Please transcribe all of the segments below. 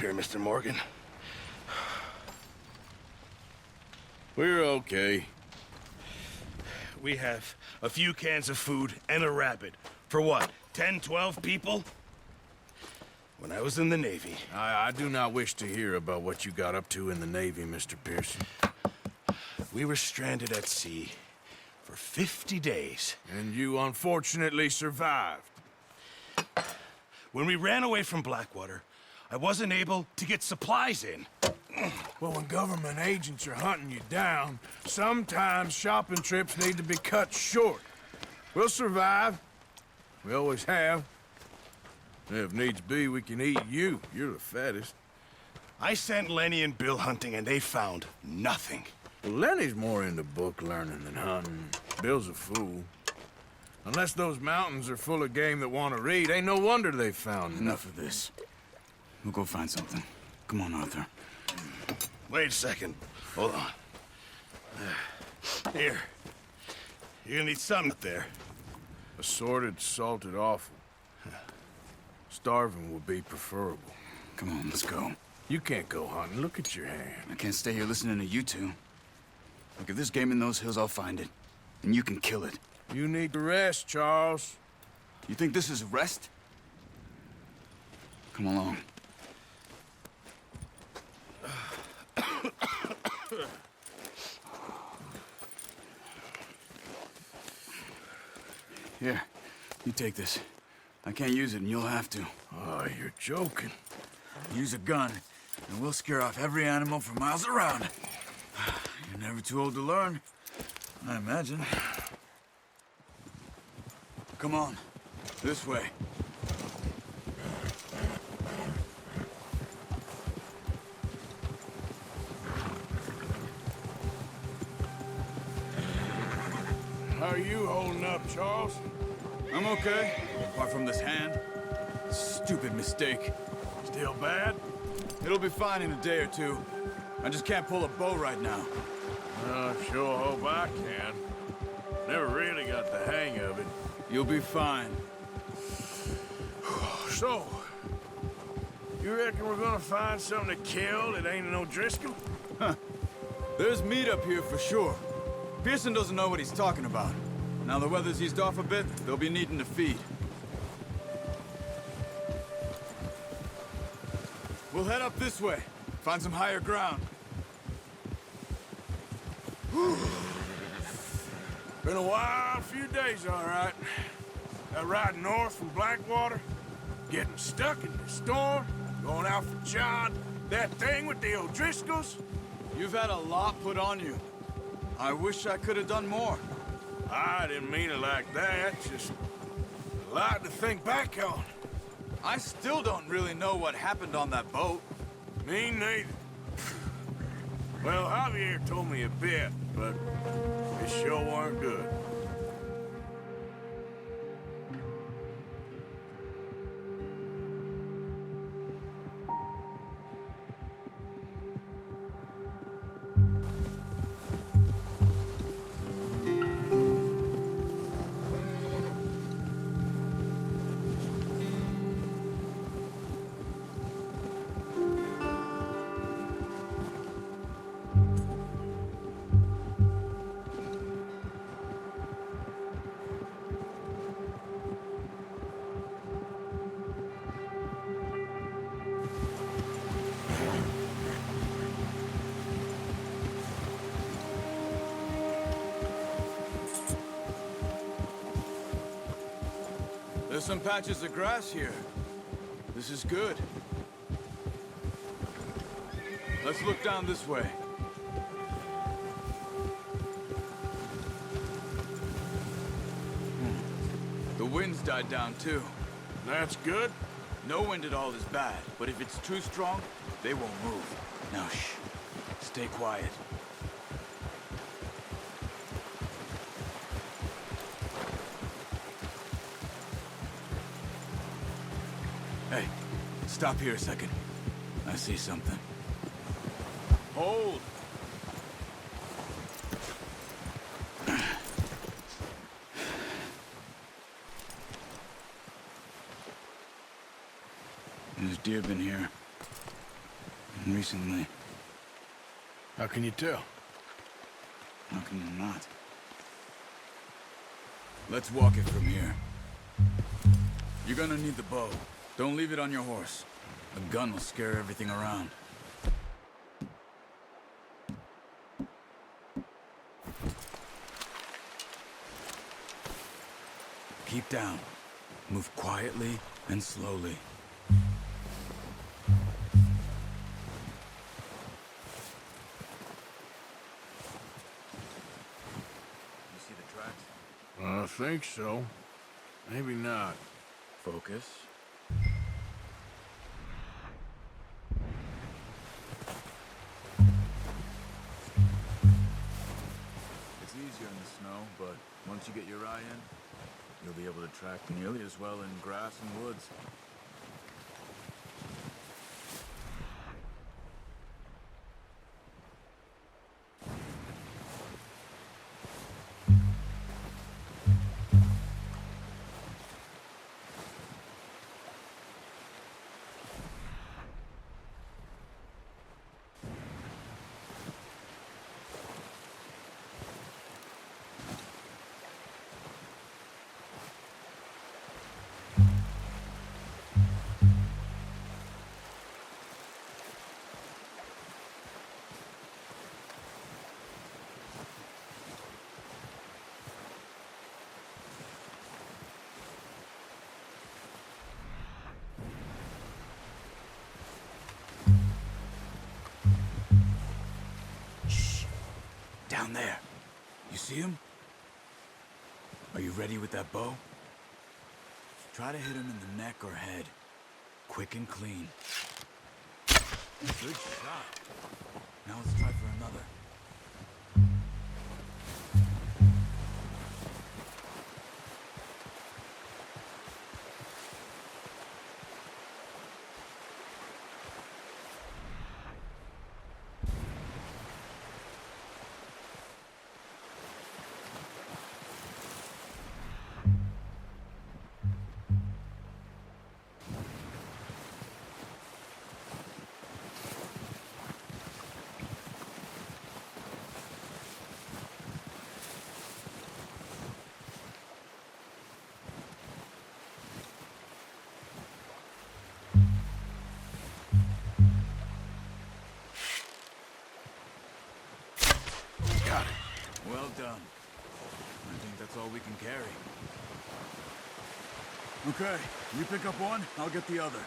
here, Mr. Morgan? We're okay. We have a few cans of food and a rabbit. For what, 10, 12 people? When I was in the Navy... I do not wish to hear about what you got up to in the Navy, Mr. Pearson. We were stranded at sea for 50 days. And you unfortunately survived. When we ran away from Blackwater, I wasn't able to get supplies in. Well, when government agents are hunting you down, sometimes shopping trips need to be cut short. We'll survive. We always have. If needs be, we can eat you. You're the fattest. I sent Lenny and Bill hunting, and they found nothing. Well, Lenny's more into book learning than hunting. Bill's a fool. Unless those mountains are full of game that want to read, ain't no wonder they found Enough of this. We'll go find something. Come on, Arthur. Wait a second. Hold on. Here. You're gonna need something up there. Assorted, salted offal. Starving would be preferable. Come on, let's go. You can't go hunting. Look at your hand. I can't stay here listening to you two. Look, if there's game in those hills, I'll find it. And you can kill it. You need to rest, Charles. You think this is rest? Come along. Here, you take this. I can't use it, and you'll have to. Oh, you're joking. Use a gun, and we'll scare off every animal for miles around. You're never too old to learn, I imagine. Come on, this way. How are you holding up, Charles? I'm okay, apart from this hand. Stupid mistake. Still bad? It'll be fine in a day or two. I just can't pull a bow right now. I sure hope I can. Never really got the hang of it. You'll be fine. So, you reckon we're gonna find something to kill that ain't no Driscoll? There's meat up here for sure. Pearson doesn't know what he's talking about. Now the weather's eased off a bit, they'll be needing to feed. We'll head up this way. Find some higher ground. Been a wild few days, all right. That ride north from Blackwater, getting stuck in the storm, going out for John, that thing with the O'Driscolls. You've had a lot put on you. I wish I could have done more. I didn't mean it like that, just a lot to think back on. I still don't really know what happened on that boat. Me neither. Well, Javier told me a bit, but it sure weren't good. There's some patches of grass here. This is good. Let's look down this way. The wind's died down too. That's good. No wind at all is bad, but if it's too strong, they won't move. Now shh. Stay quiet. Hey, stop here a second. I see something. Hold! There's deer been here. recently. How can you tell? How can you not? Let's walk it from here. You're gonna need the bow. Don't leave it on your horse. A gun will scare everything around. Keep down. Move quietly and slowly. You see the tracks? I think so. Maybe not. Focus. It's easier in the snow, but once you get your eye in, you'll be able to track nearly as well in grass and woods. Down there. You see him? Are you ready with that bow? Try to hit him in the neck or head. Quick and clean. Good shot. Now let's try for another. Well done. I think that's all we can carry. Okay, you pick up one, I'll get the other.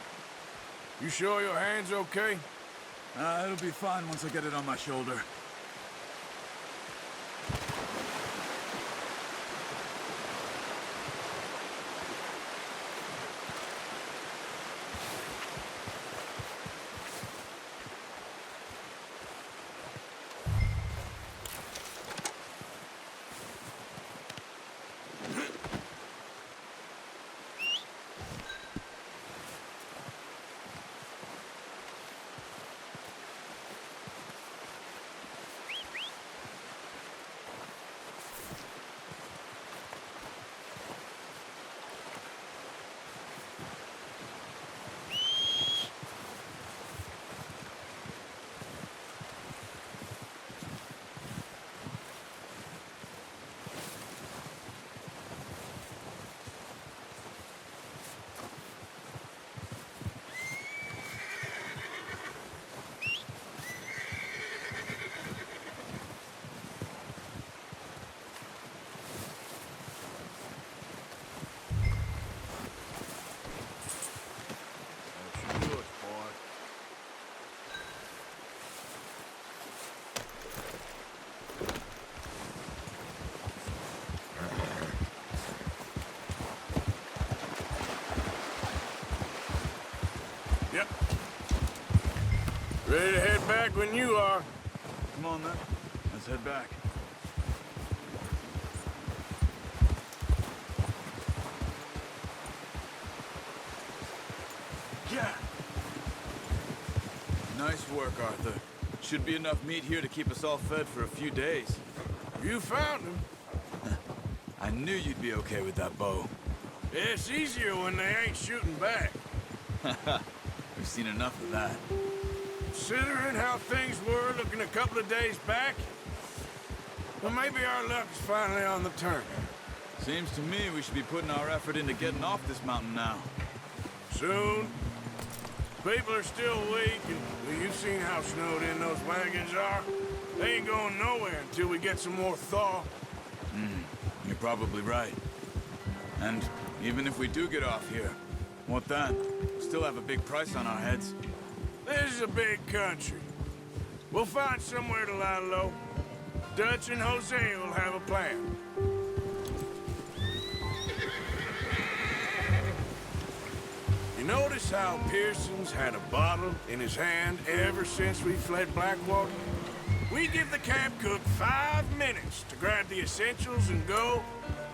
You sure your hand's okay? It'll be fine once I get it on my shoulder. Yep. Ready to head back when you are. Come on, then. Let's head back. Yeah! Nice work, Arthur. Should be enough meat here to keep us all fed for a few days. You found him. I knew you'd be okay with that bow. It's easier when they ain't shooting back. We've seen enough of that. Considering how things were looking a couple of days back, well, maybe our luck is finally on the turn. Seems to me we should be putting our effort into getting off this mountain now. Soon. People are still weak, and well, you've seen how snowed in those wagons are. They ain't going nowhere until we get some more thaw. You're probably right. And even if we do get off here, what then? We still have a big price on our heads. This is a big country. We'll find somewhere to lie low. Dutch and Hosea will have a plan. You notice how Pearson's had a bottle in his hand ever since we fled Blackwater? We give the camp cook 5 minutes to grab the essentials and go,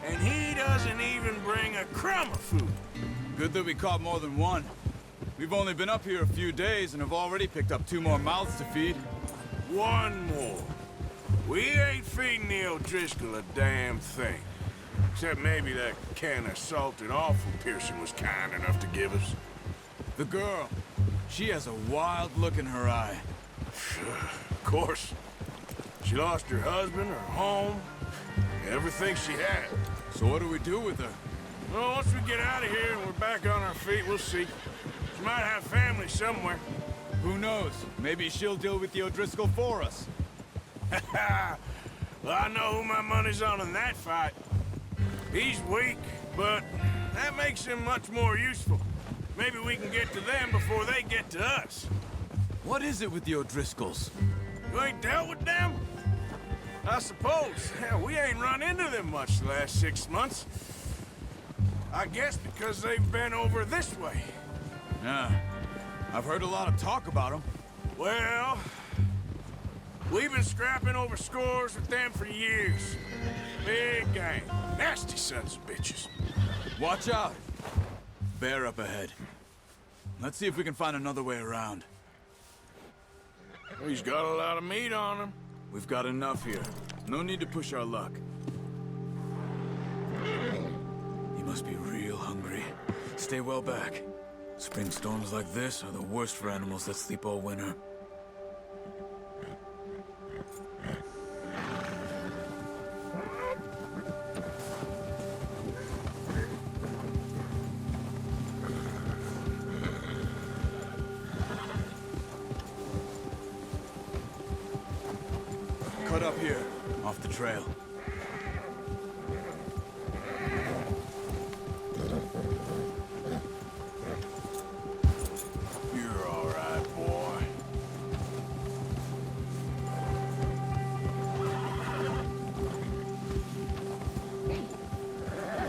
and he doesn't even bring a crumb of food. Good that we caught more than one. We've only been up here a few days and have already picked up 2 more mouths to feed. 1 more. We ain't feeding the O'Driscoll a damn thing. Except maybe that can of salted offal Pearson was kind enough to give us. The girl, she has a wild look in her eye. Of course. She lost her husband, her home, everything she had. So what do we do with her? Well, once we get out of here and we're back on our feet, we'll see. She might have family somewhere. Who knows? Maybe she'll deal with the O'Driscoll for us. Well, I know who my money's on in that fight. He's weak, but that makes him much more useful. Maybe we can get to them before they get to us. What is it with the O'Driscolls? You ain't dealt with them? I suppose. Hell, we ain't run into them much the last 6 months. I guess because they've been over this way. Yeah, I've heard a lot of talk about them. Well, we've been scrapping over scores with them for years. Big gang. Nasty sons of bitches. Watch out! Bear up ahead. Let's see if we can find another way around. He's got a lot of meat on him. We've got enough here. No need to push our luck. He must be real hungry. Stay well back. Spring storms like this are the worst for animals that sleep all winter. Cut up here, off the trail. You're all right, boy.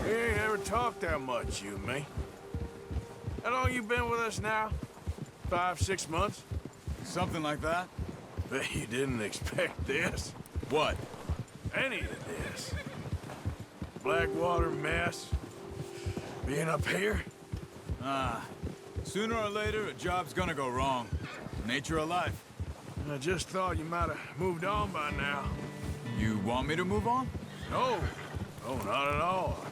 We ain't ever talked that much, you and me. How long you been with us now? 5, 6 months? Something like that? Bet you didn't expect this. What? Any of this. Blackwater mess. Being up here? Sooner or later, a job's gonna go wrong. Nature of life. I just thought you might have moved on by now. You want me to move on? No. No, not at all.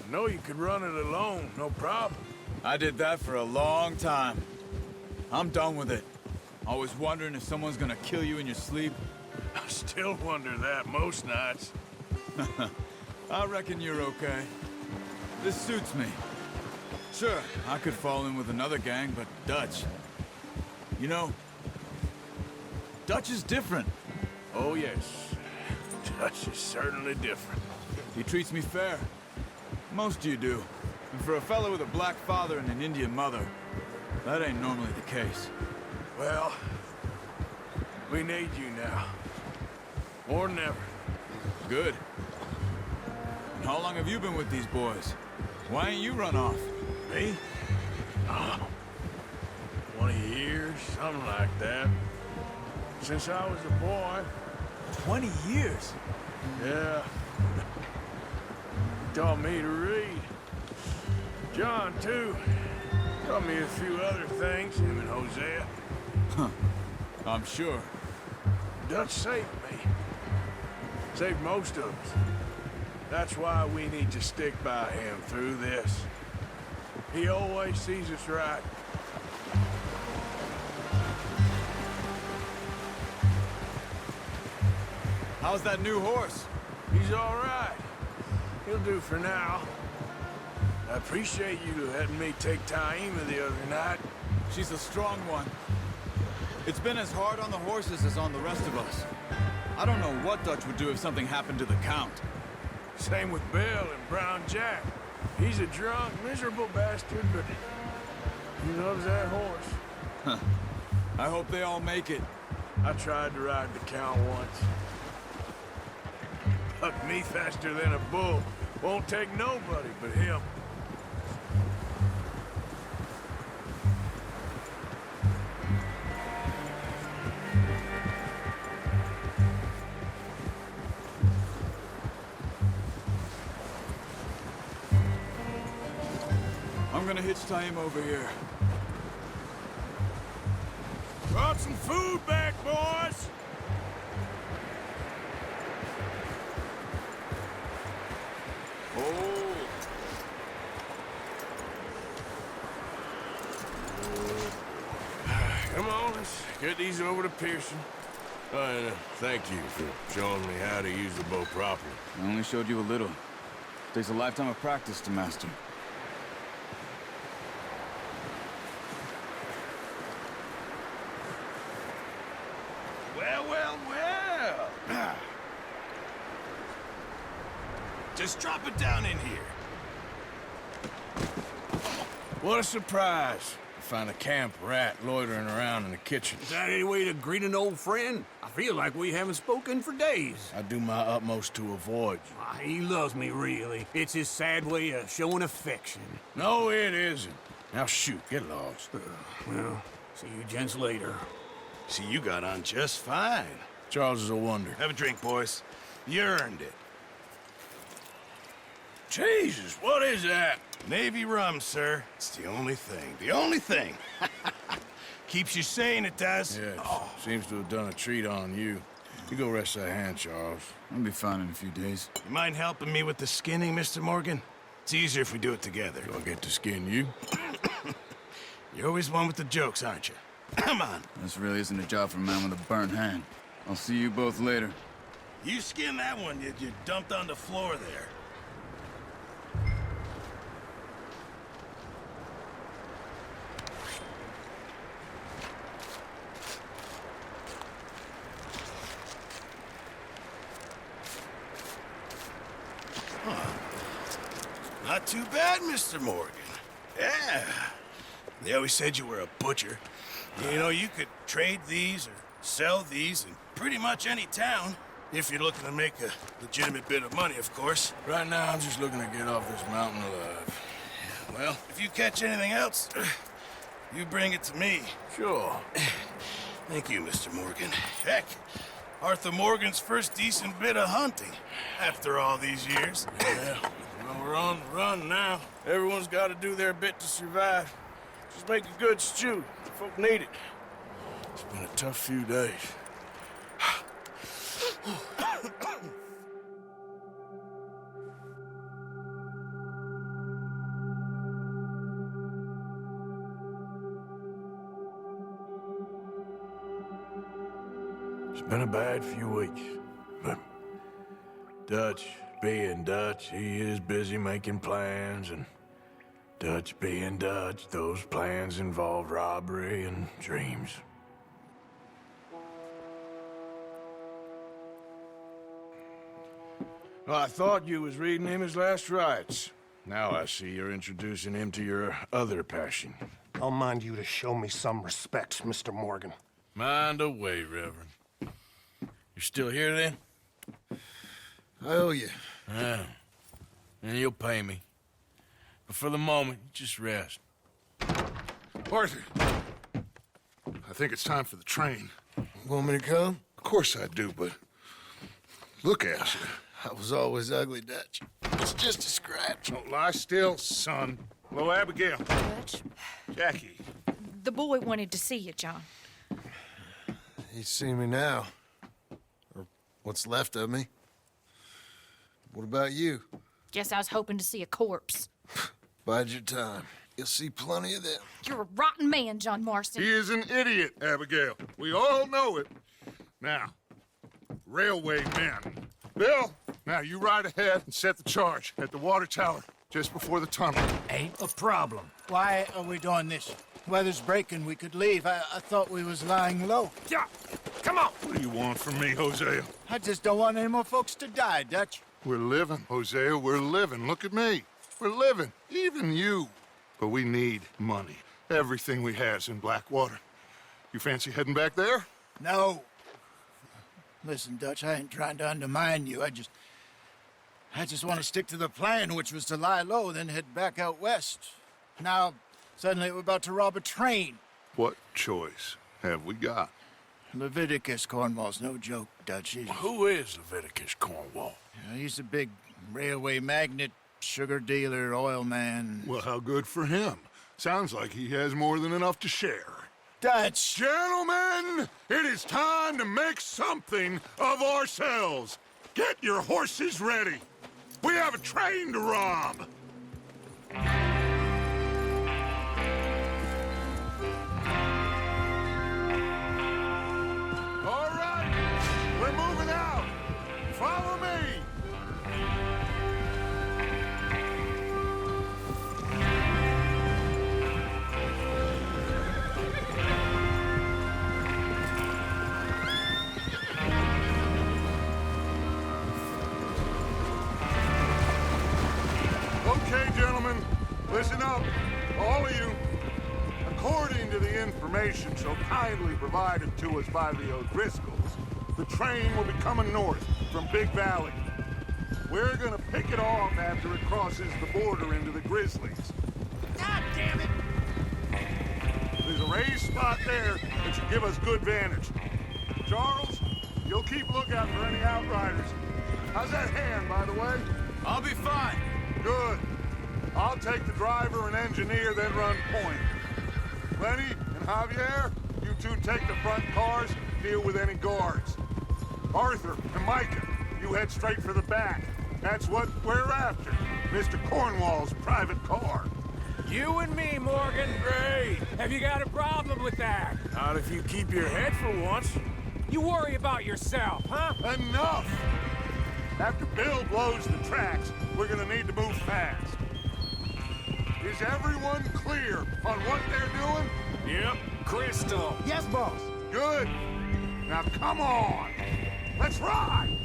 I know you could run it alone, no problem. I did that for a long time. I'm done with it. Always wondering if someone's gonna kill you in your sleep. I still wonder that most nights. I reckon you're okay. This suits me. Sure, I could fall in with another gang, but Dutch... You know, Dutch is different. Oh, yes. Dutch is certainly different. He treats me fair. Most of you do. And for a fellow with a black father and an Indian mother, that ain't normally the case. Well, we need you now. More than ever. Good. And how long have you been with these boys? Why ain't you run off? Me? Oh, 20 years, something like that. Since I was a boy. 20 years? Yeah. He taught me to read. John, too. Taught me a few other things, him and Hosea. Huh. I'm sure. Dutch saved me. Saved most of us. That's why we need to stick by him through this. He always sees us right. How's that new horse? He's all right. He'll do for now. I appreciate you letting me take Taima the other night. She's a strong one. It's been as hard on the horses as on the rest of us. I don't know what Dutch would do if something happened to the Count. Same with Bill and Brown Jack. He's a drunk, miserable bastard, but he loves that horse. Huh. I hope they all make it. I tried to ride the Count once. Bucked me faster than a bull. Won't take nobody but him. I'm gonna hitch Taima over here. Brought some food back, boys! Oh! Come on, let's get these over to Pearson. And thank you for showing me how to use the bow properly. I only showed you a little. Takes a lifetime of practice to master. Well, well, well. Just drop it down in here. What a surprise. To find a camp rat loitering around in the kitchen. Is that any way to greet an old friend? I feel like we haven't spoken for days. I do my utmost to avoid you. He loves me, really. It's his sad way of showing affection. No, it isn't. Now shoot, get lost. Well, see you gents later. See, you got on just fine. Charles is a wonder. Have a drink, boys. You earned it. Jesus, what is that? Navy rum, sir. It's the only thing. The only thing. Keeps you sane, it does. Yes, seems to have done a treat on you. You go rest that hand, Charles. I'll be fine in a few days. You mind helping me with the skinning, Mr. Morgan? It's easier if we do it together. Do I get to skin you? You're always one with the jokes, aren't you? Come on. This really isn't a job for a man with a burnt hand. I'll see you both later. You skin that one you dumped on the floor there. Not too bad, Mr. Morgan. Yeah. They always said you were a butcher. You know, you could trade these or sell these in pretty much any town. If you're looking to make a legitimate bit of money, of course. Right now, I'm just looking to get off this mountain alive. Well, if you catch anything else, you bring it to me. Sure. Thank you, Mr. Morgan. Heck, Arthur Morgan's first decent bit of hunting after all these years. Yeah, well, we're on the run now. Everyone's got to do their bit to survive. Just make a good stew. Folk need it. It's been a tough few days. It's been a bad few weeks, but Dutch being Dutch, he is busy making plans, and Dutch being Dutch, those plans involve robbery and dreams. Well, I thought you was reading him his last rites. Now I see you're introducing him to your other passion. I'll mind you to show me some respect, Mr. Morgan. Mind away, Reverend. You're still here, then? I owe you. Yeah. And you'll pay me. But for the moment, just rest. Arthur, I think it's time for the train. Want me to come? Of course I do, but look at you. I was always ugly, Dutch. It's just a scratch. Don't lie still, son. Hello, Abigail. Dutch, Jackie. the boy wanted to see you, John. You see me now. Or what's left of me. What about you? Guess I was hoping to see a corpse. Bide your time. You'll see plenty of them. You're a rotten man, John Marston. He is an idiot, Abigail. We all know it. Now, railway men. Bill, now you ride ahead and set the charge at the water tower just before the tunnel. Ain't a problem. Why are we doing this? Weather's breaking. We could leave. I thought we was lying low. Yeah, come on. What do you want from me, Hosea? I just don't want any more folks to die, Dutch. We're living, Hosea, we're living. Look at me. We're living, even you. But we need money. Everything we has in Blackwater. You fancy heading back there? No. Listen, Dutch, I ain't trying to undermine you. I just want to stick to the plan, which was to lie low, then head back out west. Now, suddenly we're about to rob a train. What choice have we got? Leviticus Cornwall's no joke, Dutch. Who is Leviticus Cornwall? He's a big railway magnate, sugar dealer, oil man. Well, how good for him. Sounds like he has more than enough to share. Dutch! Gentlemen, it is time to make something of ourselves. Get your horses ready. We have a train to rob. All right, we're moving out. Follow me. Okay, gentlemen, listen up, all of you. According to the information so kindly provided to us by the O'Driscolls, the train will be coming north from Big Valley. We're gonna pick it off after it crosses the border into the Grizzlies. God damn it! There's a raised spot there that should give us good vantage. Charles, you'll keep lookout for any outriders. How's that hand, by the way? I'll be fine. Good. I'll take the driver and engineer, then run point. Lenny and Javier, you two take the front cars, deal with any guards. Arthur and Micah, you head straight for the back. That's what we're after. Mr. Cornwall's private car. You and me, Morgan. Great. Have you got a problem with that? Not if you keep your head for once. You worry about yourself, huh? Enough! After Bill blows the tracks, we're gonna need to move fast. Is everyone clear on what they're doing? Yep. Crystal. Yes, boss. Good. Now come on. Let's ride.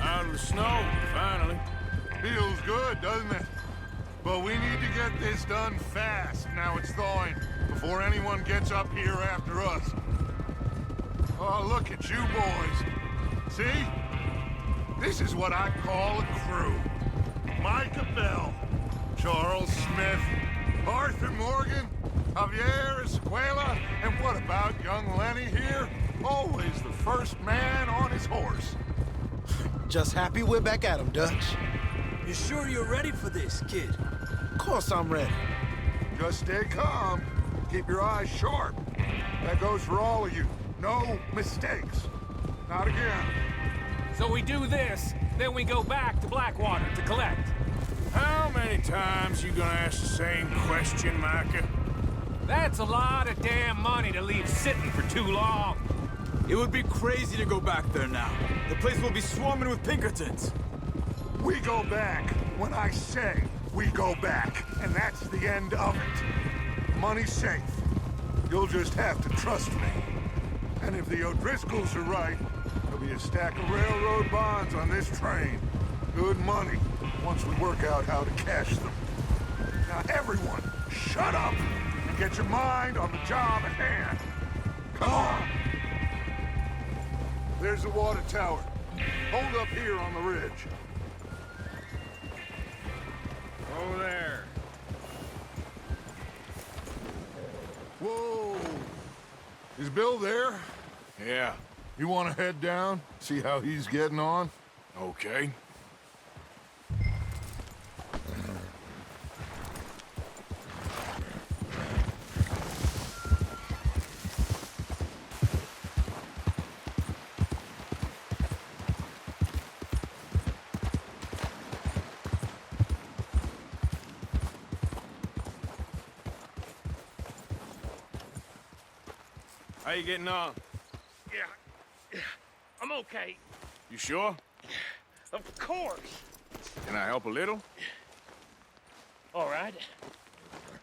Out of the snow, finally. Feels good, doesn't it? But we need to get this done fast, now it's thawing, before anyone gets up here after us. Oh, look at you boys. See? This is what I call a crew. Micah Bell, Charles Smith, Arthur Morgan, Javier Escuela, and what about young Lenny here? Always the first man on his horse. Just happy we're back at him, Dutch. You sure you're ready for this, kid? Of course I'm ready. Just stay calm. Keep your eyes sharp. That goes for all of you. No mistakes. Not again. So we do this, then we go back to Blackwater to collect. How many times you gonna ask the same question, Micah? That's a lot of damn money to leave sitting for too long. It would be crazy to go back there now. The place will be swarming with Pinkertons. We go back when I say we go back, and that's the end of it. Money's safe. You'll just have to trust me. And if the O'Driscolls are right, there'll be a stack of railroad bonds on this train. Good money, once we work out how to cash them. Now everyone, shut up and get your mind on the job at hand. Come on. There's the water tower. Hold up here on the ridge. Over there. Whoa! Is Bill there? Yeah, You want to head down, see how he's getting on? okay. How you getting on? Yeah, I'm okay. You sure? Of course. Can I help a little? All right.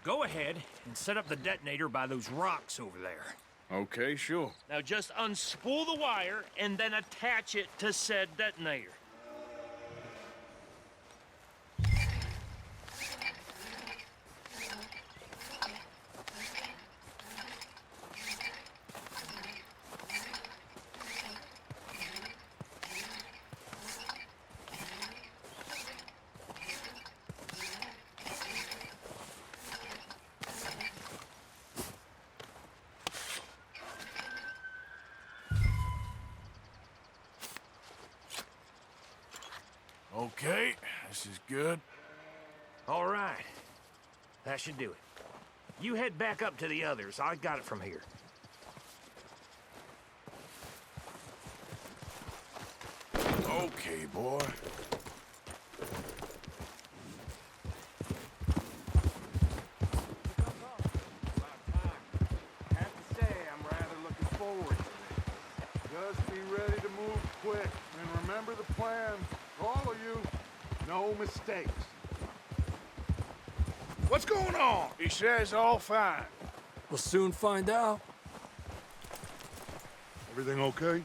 Go ahead and set up the detonator by those rocks over there. Okay, sure. Now just unspool the wire and then attach it to said detonator. Okay, this is good. All right. That should do it. You head back up to the others. I got it from here. Okay, boy. I have to say, I'm rather looking forward to this. Just be ready to move quick, and remember the plan. All of you, no mistakes. What's going on? He says all fine. We'll soon find out. Everything okay?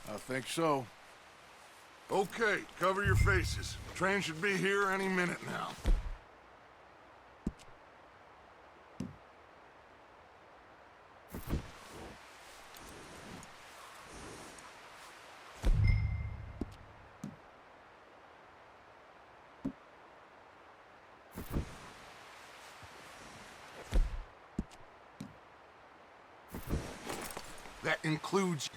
I think so. Okay, cover your faces. Train should be here any minute now. That includes...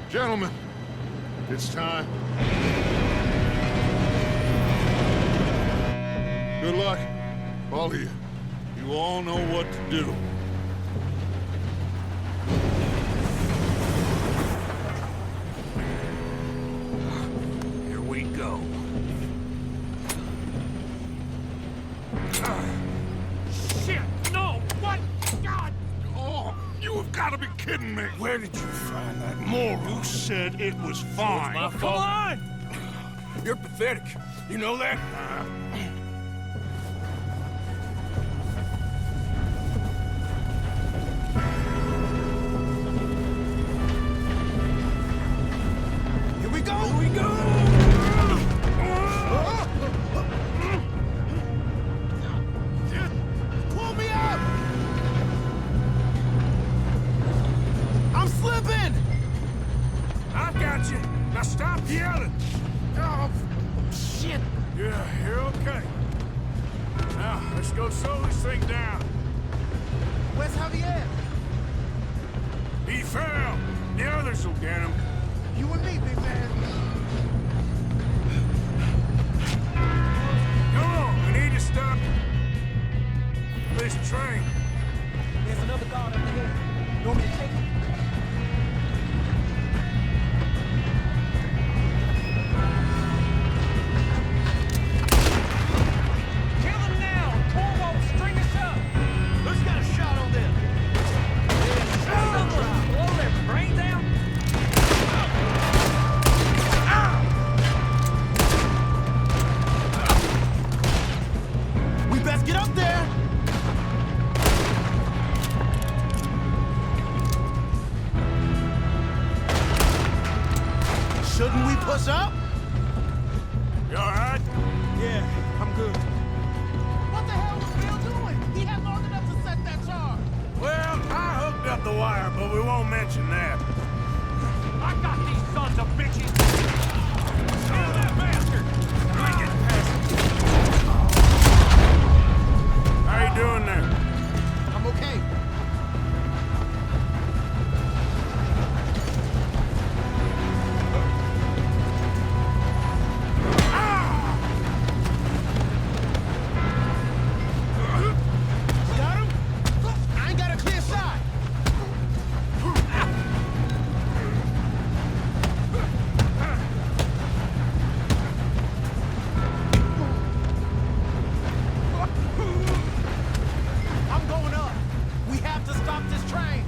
Gentlemen, it's time. Good luck, all of you. You all know what to do. Here we go. Shit! No! What? God! Oh, you have got to be kidding me. Where did you find that moron? You said it was fine. Come on! You're pathetic. You know that? Here we go! Here we go! Pull me up! I'm slipping! I got you. Now stop yelling. Oh, shit! Yeah, you're okay. Now, let's go slow this thing down. Where's Javier? He fell. The others will get him. You and me, big man. Come on, we need to stop this train. There's another guard up ahead. You want me to take him? Kill them now! Cornwall will string us up! Who's got a shot on them? Someone blow their brains out! We best get up there! Shouldn't we push up? You all right? Yeah, I'm good. What the hell was Bill doing? He had long enough to set that charge. Well, I hooked up the wire, but we won't mention that. I got these sons of bitches! Kill that bastard! You ain't getting past it. How you doing there? I'm okay. Got him? I ain't got a clear shot. I'm going up. We have to stop this train.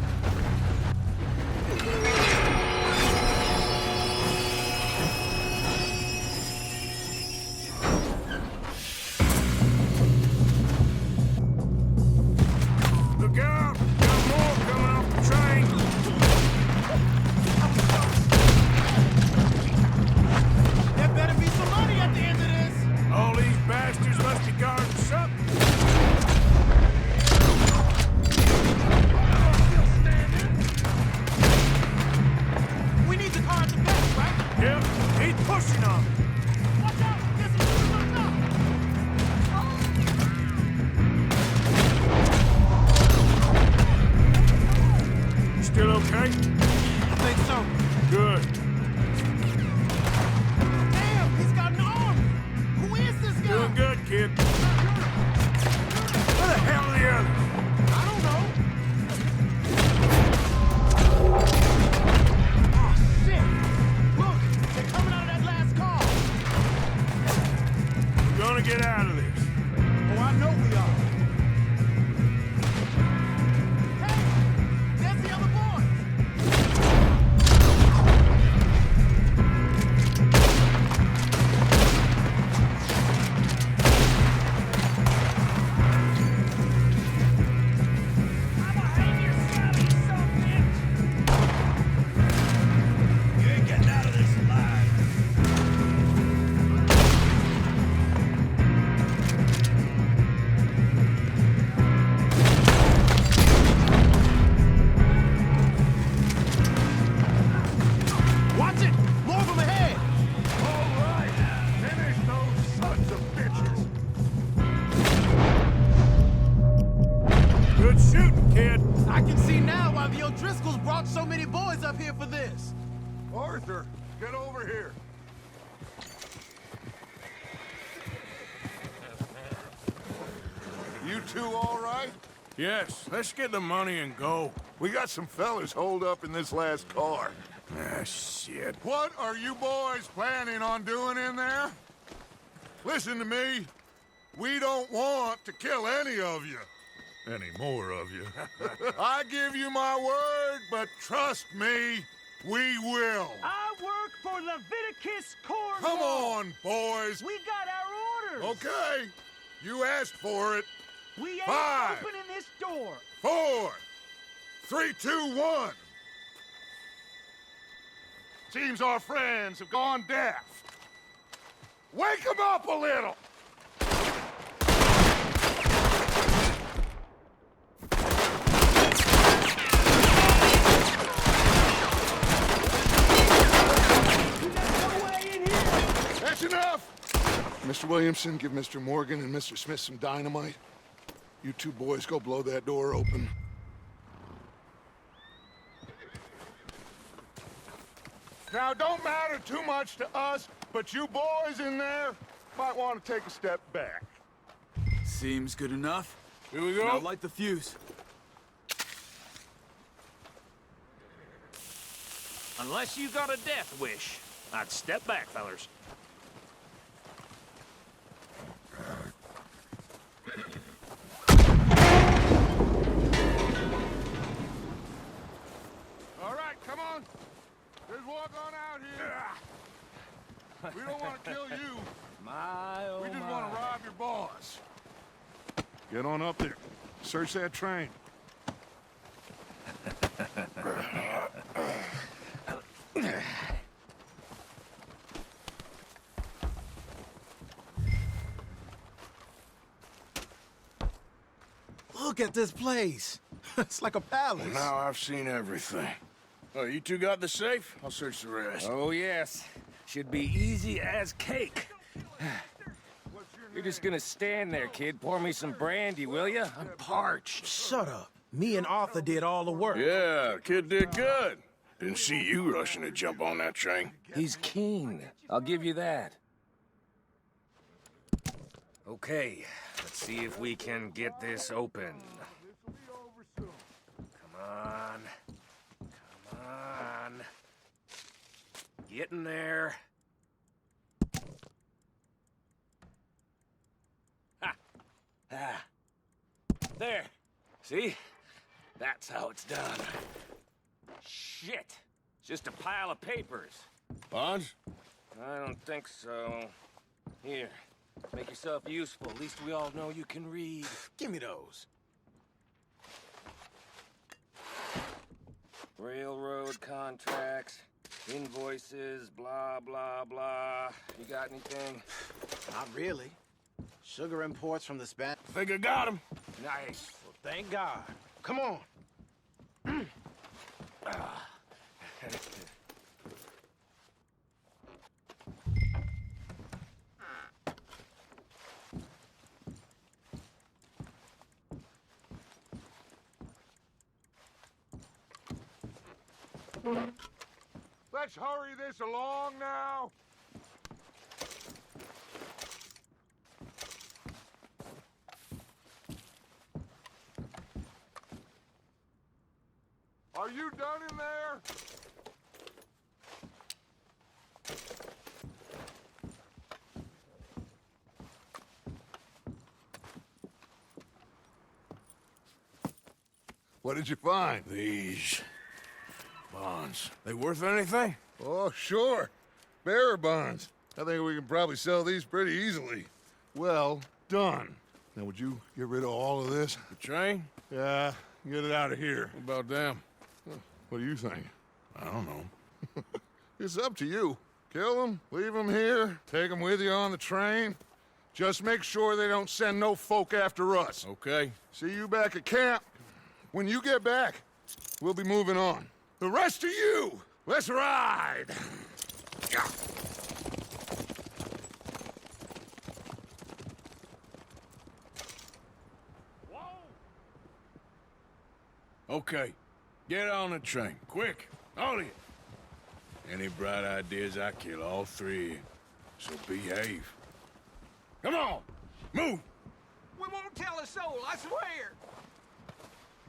Look out! Got more coming off the train. There better be some money at the end of this. All these bastards must be guarding something. We need the car at the back, right? Yep, he's pushing on me. Watch out! There's some shooters on top! You still okay? I think so. Good. Damn, he's got an army! Who is this guy? Doing good, kid. Where the hell are the others? I don't know. Oh, shit! Look, they're coming out of that last car. We're gonna get out of this. Oh, I know we are. Hey, there's the other boys. You ain't getting out of this alive. Watch it! More of them ahead! All right, finish those sons of bitches. Good shooting, kid. I can see now why the O'Driscolls brought so many boys up here for this. Arthur, get over here. You two all right? Yes, let's get the money and go. We got some fellas holed up in this last car. Ah, shit. What are you boys planning on doing in there? Listen to me. We don't want to kill any of you. Any more of you. I give you my word, but trust me, we will. I work for Leviticus Cornwall! Come on, boys. We got our orders! Okay. You asked for it. We ain't 5, opening this door! 4, 3, 2, 1. Seems our friends have gone deaf. Wake them up a little! That's enough! Mr. Williamson, give Mr. Morgan and Mr. Smith some dynamite. You two boys go blow that door open. Now, don't matter too much to us, but you boys in there might want to take a step back. Seems good enough. Here we Now go. light the fuse. Unless you got a death wish, I'd step back, fellers. All right, come on. Just walk on out here. We don't want to kill you. We just want to rob your boss. Get on up there. Search that train. Look at this place. It's like a palace. Now I've seen everything. Oh, you two got the safe? I'll search the rest. Oh, yes. Should be easy as cake. You're just gonna stand there, kid. Pour me some brandy, will you? I'm parched. Shut up. Me and Arthur did all the work. Yeah, the kid did good. Didn't see you rushing to jump on that train. He's keen. I'll give you that. Okay, let's see if we can get this open. Come on. Come on. Get in there. Ha! Ah. There. See? That's how it's done. Shit. It's just a pile of papers. Bonds? I don't think so. Here. Make yourself useful. At least we all know you can read. Give me those. Railroad contracts, invoices, blah, blah, blah. You got anything? Not really. Sugar imports from the Spanish. Think I got him. Nice. Well, thank God. Come on. Let's hurry this along now. Are you done in there? What did you find? These bonds. They worth anything? Oh, sure. Bearer bonds. I think we can probably sell these pretty easily. Well done. Now, would you get rid of all of this? The train? Yeah, get it out of here. What about them? What do you think? I don't know. It's up to you. Kill them, leave them here, take them with you on the train. Just make sure they don't send no folk after us. Okay. See you back at camp. When you get back, we'll be moving on. The rest of you, let's ride! Okay. Get on the train. Quick. All of you. Any bright ideas, I kill all three. So behave. Come on! Move! We won't tell a soul, I swear.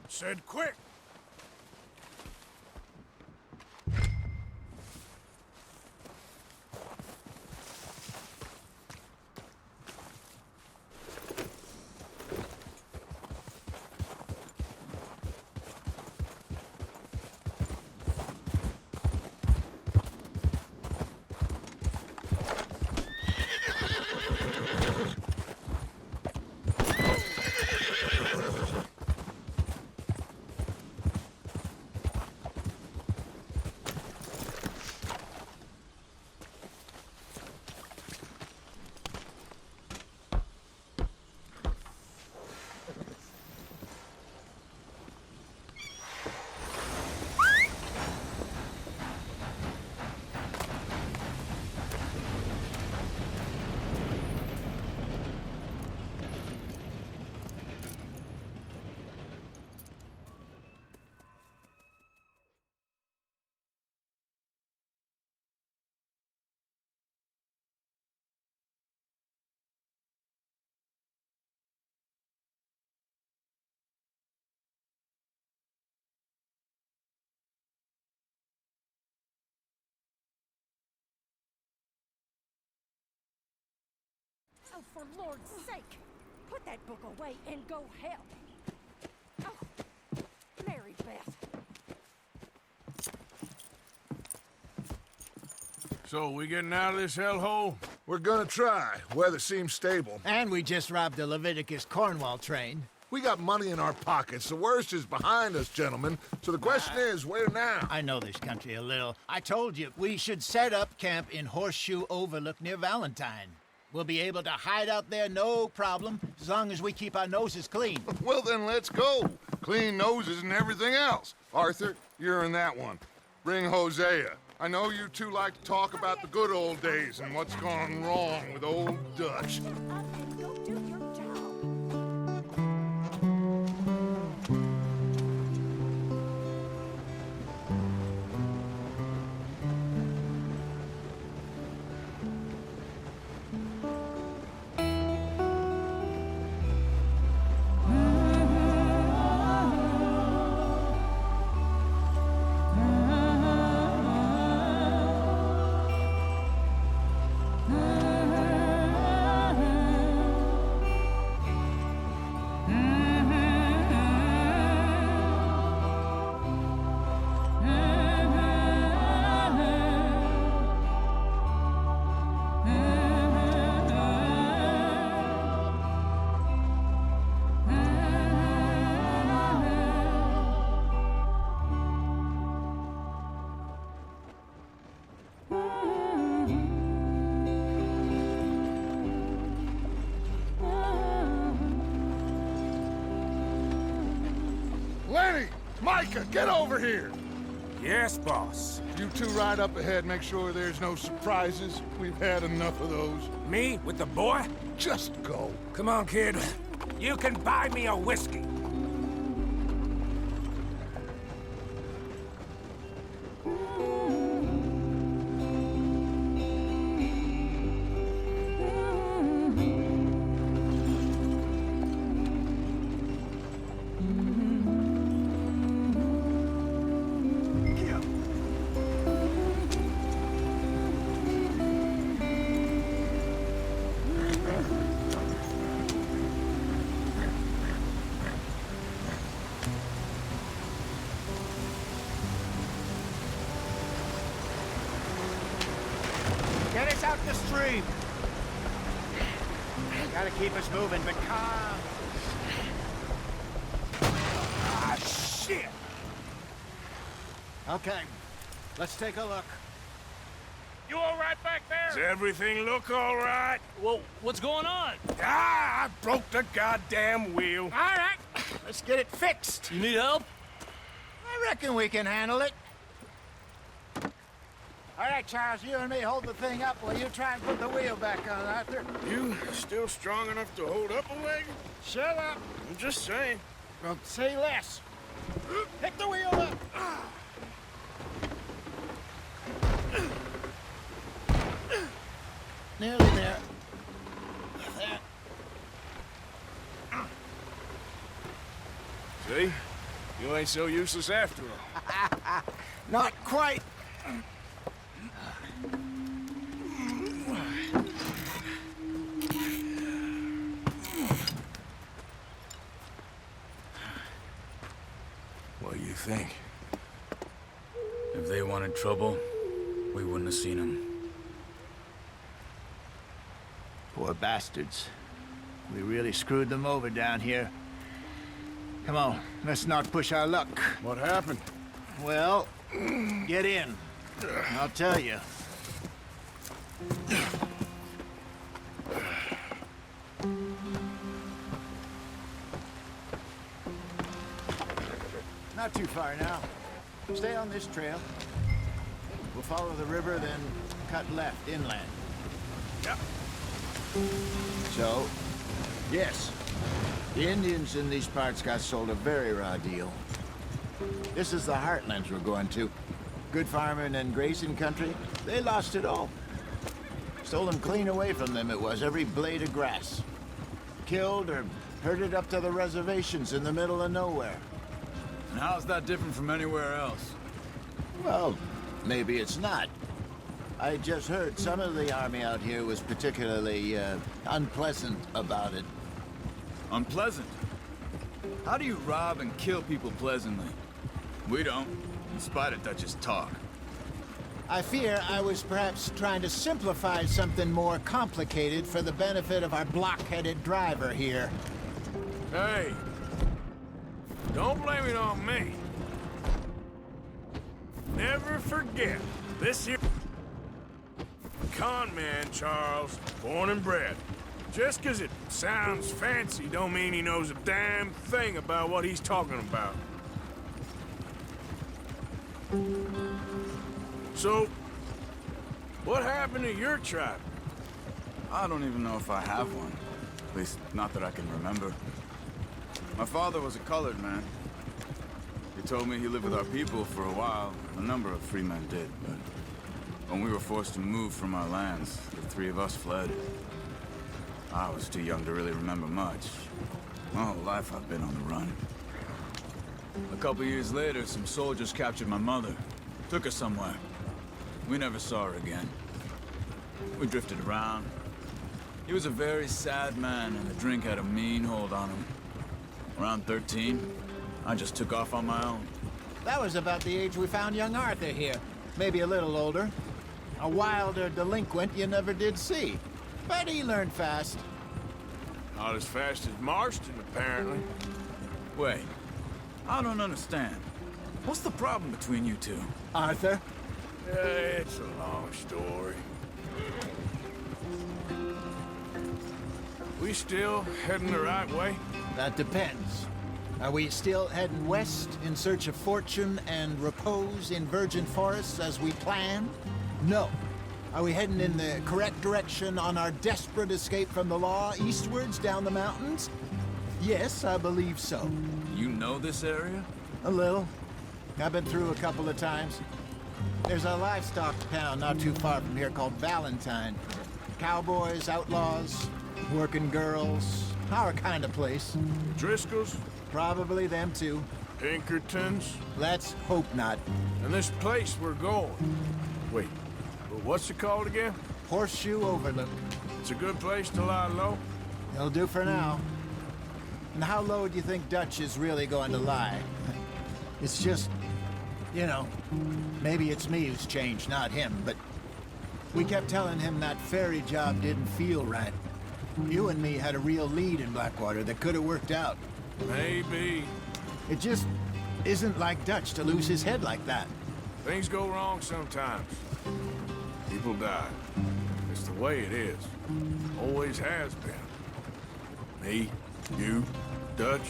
Said quick! Oh, for Lord's sake, put that book away and go help. Oh, Mary Beth. So, we getting out of this hellhole? We're gonna try. Weather seems stable. And we just robbed the Leviticus Cornwall train. We got money in our pockets. The worst is behind us, gentlemen. So the question is, where now? I know this country a little. I told you, we should set up camp in Horseshoe Overlook near Valentine. We'll be able to hide out there no problem, as long as we keep our noses clean. Well, then let's go. Clean noses and everything else. Arthur, you're in that one. Bring Hosea. I know you two like to talk about the good old days and what's gone wrong with old Dutch. Shut up and go do your job. Lenny! Micah, get over here! Yes, boss. You two ride up ahead, make sure there's no surprises. We've had enough of those. Me with the boy? Just go. Come on, kid. You can buy me a whiskey. Get us out the stream. Gotta keep us moving, but calm. Ah, shit! Okay, let's take a look. You all right back Does there? everything look all right? Well, what's going on? Ah, I broke the goddamn wheel. All right, let's get it fixed. You need help? I reckon we can handle it. All right, Charles, you and me hold the thing up while you try and put the wheel back on, Arthur. You still strong enough to hold up a wagon? Shut up. I'm just saying. Well, say less. Pick the wheel up. Nearly there. There. See? You ain't so useless after all. Not quite. What do you think? If they wanted trouble, we wouldn't have seen them. Poor bastards. We really screwed them over down here. Come on, let's not push our luck. What happened? Well, get in. I'll tell you. Not too far now. Stay on this trail. We'll follow the river, then cut left inland. Yep. So, yes, the Indians in these parts got sold a very raw deal. This is the heartlands we're going to. Good farming and grazing country, they lost it all. Stole them clean away from them, it was, every blade of grass. Killed or herded up to the reservations in the middle of nowhere. And how's that different from anywhere else? Well, maybe it's not. I just heard some of the army out here was particularly, unpleasant about it. Unpleasant? How do you rob and kill people pleasantly? We don't, in spite of Dutch's talk. I fear I was perhaps trying to simplify something more complicated for the benefit of our block-headed driver here. Hey, don't blame it on me. Never forget, this here con man, Charles, born and bred. Just 'cause it sounds fancy don't mean he knows a damn thing about what he's talking about. So, what happened to your tribe? I don't even know if I have one. At least, not that I can remember. My father was a colored man. He told me he lived with our people for a while. A number of free men did, but when we were forced to move from our lands, the three of us fled. I was too young to really remember much. My whole life I've been on the run. A couple years later, some soldiers captured my mother. Took her somewhere. We never saw her again. We drifted around. He was a very sad man, and the drink had a mean hold on him. Around 13, I just took off on my own. That was about the age we found young Arthur here. Maybe a little older. A wilder delinquent you never did see. But he learned fast. Not as fast as Marston, apparently. Wait, I don't understand. What's the problem between you two? Arthur? It's a long story. We still heading the right way? That depends. Are we still heading west in search of fortune and repose in virgin forests as we planned? No. Are we heading in the correct direction on our desperate escape from the law eastwards down the mountains? Yes, I believe so. You know this area? A little. I've been through a couple of times. There's a livestock town not too far from here called Valentine. Cowboys, outlaws, working girls, our kind of place. Driscoll's? Probably them too. Pinkertons? Let's hope not. And this place we're going. Wait, what's it called again? Horseshoe Overlook. It's a good place to lie low? It'll do for now. And how low do you think Dutch is really going to lie? It's just, you know, maybe it's me who's changed, not him, but we kept telling him that ferry job didn't feel right. You and me had a real lead in Blackwater that could have worked out. Maybe. It just isn't like Dutch to lose his head like that. Things go wrong sometimes. People die. It's the way it is. Always has been. Me, you, Dutch.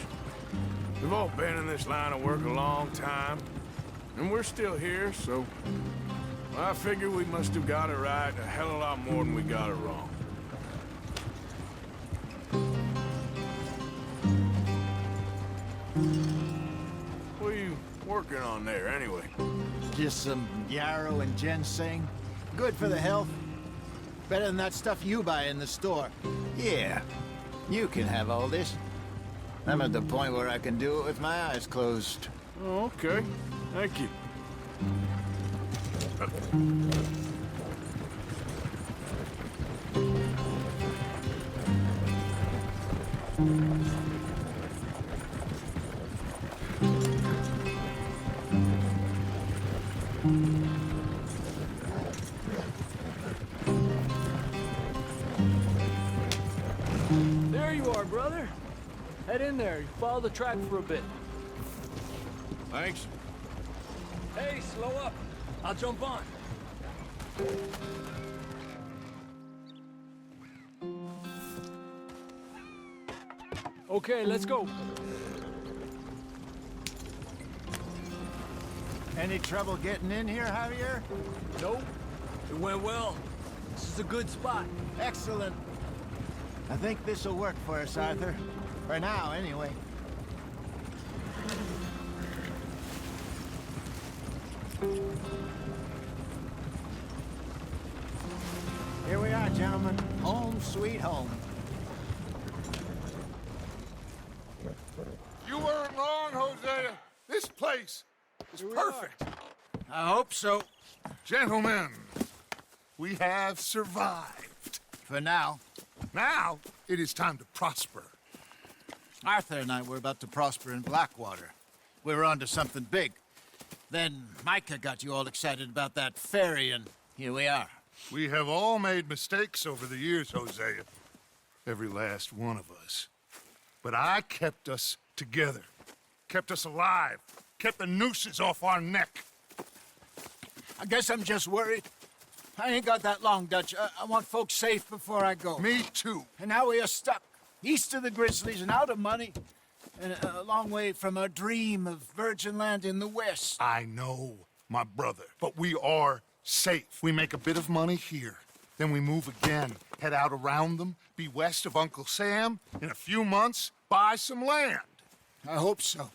We've all been in this line of work a long time. And we're still here, so... I figure we must have got it right a hell of a lot more than we got it wrong. What are you working on there, anyway? Just some yarrow and ginseng. Good for the health. Better than that stuff you buy in the store. Yeah, you can have all this. I'm at the point where I can do it with my eyes closed. Oh, okay. Thank you. There you are, brother. Head in there. You follow the track for a bit. Thanks. Hey, slow up. I'll jump on. Okay, let's go. Any trouble getting in here, Javier? Nope. It went well. This is a good spot. Excellent. I think this'll work for us, Arthur. For now, anyway. Here we are, gentlemen. Home sweet home. You weren't wrong, Hosea. This place is perfect. I hope so. Gentlemen, we have survived. For now. Now, it is time to prosper. Arthur and I were about to prosper in Blackwater. We were onto something big. Then Micah got you all excited about that ferry, and here we are. We have all made mistakes over the years, Hosea. Every last one of us. But I kept us together. Kept us alive. Kept the nooses off our neck. I guess I'm just worried. I ain't got that long, Dutch. I want folks safe before I go. Me too. And now we are stuck, east of the Grizzlies and out of money, and a long way from our dream of virgin land in the west. I know, my brother, but we are safe. We make a bit of money here. Then we move again, head out around them, be west of Uncle Sam. In a few months, buy some land. I hope so.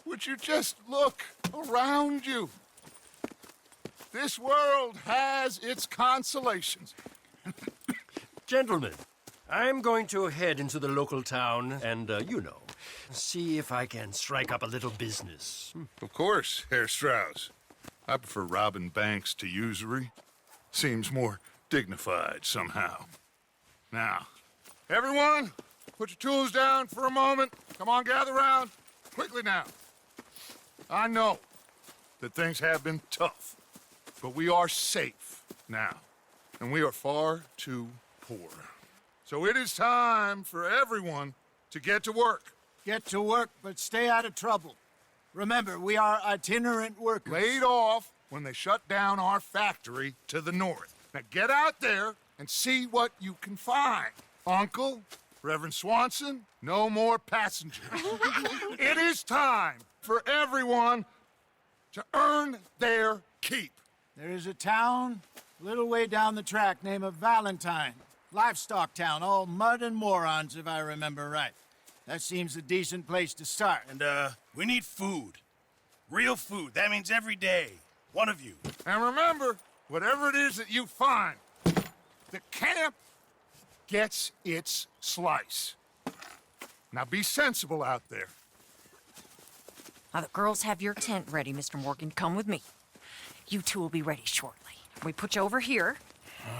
Would you just look around you? This world has its consolations. Gentlemen, I'm going to head into the local town and, see if I can strike up a little business. Of course, Herr Strauss. I prefer robbing banks to usury. Seems more dignified somehow. Now, everyone, put your tools down for a moment. Come on, gather round. Quickly now. I know that things have been tough, but we are safe now, and we are far too poor. So it is time for everyone to get to work. Get to work, but stay out of trouble. Remember, we are itinerant workers. Laid off when they shut down our factory to the north. Now get out there and see what you can find. Uncle, Reverend Swanson, no more passengers. It is time for everyone to earn their keep. There is a town a little way down the track named Valentine. Livestock town, all mud and morons, if I remember right. That seems a decent place to start. And, we need food. Real food. That means every day. One of you. And remember, whatever it is that you find, the camp gets its slice. Now be sensible out there. Now, the girls have your tent ready, Mr. Morgan. Come with me. You two will be ready shortly. We put you over here.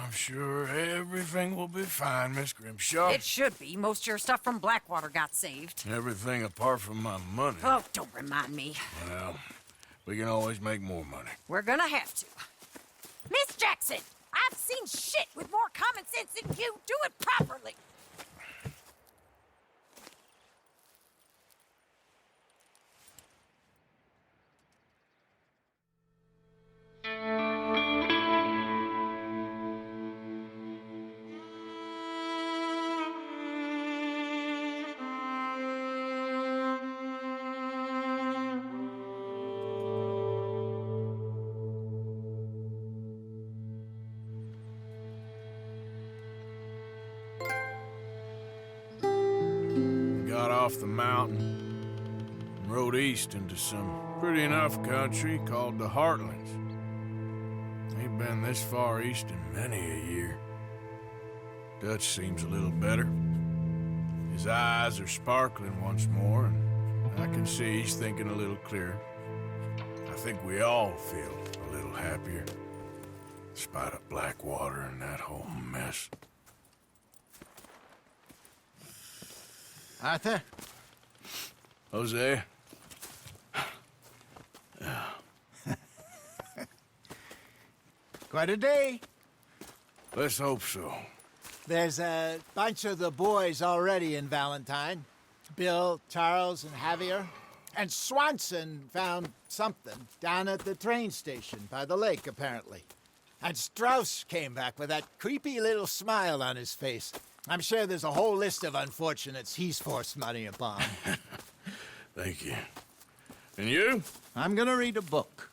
I'm sure everything will be fine, Miss Grimshaw. It should be. Most of your stuff from Blackwater got saved. Everything apart from my money. Oh, don't remind me. Well, we can always make more money. We're gonna have to. Miss Jackson, I've seen shit with more common sense than you. Do it properly. Off the mountain and rode east into some pretty enough country called the Heartlands. Ain't been this far east in many a year. Dutch seems a little better. His eyes are sparkling once more, and I can see he's thinking a little clearer. I think we all feel a little happier, in spite of Blackwater and that whole mess. Arthur? Jose? Quite a day. Let's hope so. There's a bunch of the boys already in Valentine. Bill, Charles, and Javier. And Swanson found something down at the train station by the lake, apparently. And Strauss came back with that creepy little smile on his face. I'm sure there's a whole list of unfortunates he's forced money upon. Thank you. And you? I'm gonna read a book.